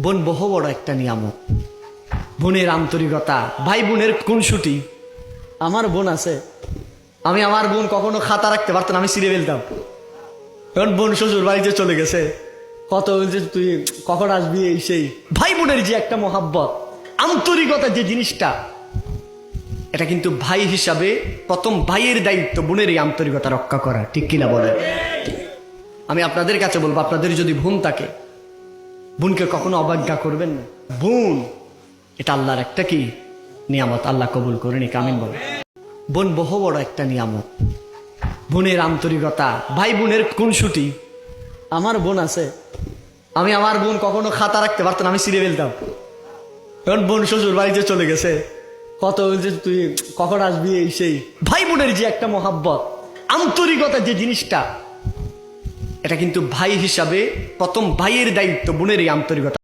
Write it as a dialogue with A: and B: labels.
A: বোন বহু বড় একটা নিয়ামত। বোনের আন্তরিকতা, ভাই বোনের খুনসুটি। আমার বোন আছে, আমি আমার বোন কখনো খাতা রাখতে পারতাম, আমি ছিঁড়ে ফেলতাম। এখন বোন শ্বশুর বাড়িতে চলে গেছে, কত বলছে তুই কখন আসবি এই সেই। ভাই বোনের যে একটা মহাব্বত, আন্তরিকতা যে জিনিসটা, এটা কিন্তু ভাই হিসাবে প্রথম ভাইয়ের দায়িত্ব বোনের এই আন্তরিকতা রক্ষা করা, ঠিক কিনা বলেন? আমি আপনাদের কাছে বলবো, আপনাদের যদি বোন থাকে, বোনকে কখনো অবজ্ঞা করবেন না। বোন এটা আল্লাহর একটা কি নিয়ামত, আল্লাহ কবুল করে নিক, আমিন বলেন। বোন বহু বড় একটা নিয়ামত। বোনের আন্তরিকতা, ভাই বোনের খুনসুটি। আমার বোন আছে, আমি আমার বোন কখনো খাতা রাখতে পারতাম, আমি ছিঁড়ে ফেলতাম। এখন বোন শ্বশুর বাড়িতে চলে গেছে, কত বলছে তুই কখন আসবি এই সেই। ভাই বোনের যে একটা মহাব্বত, আন্তরিকতা যে জিনিসটা, এটা কিন্তু ভাই হিসাবে প্রথম ভাইয়ের দায়িত্ব বোনের এই আন্তরিকতা।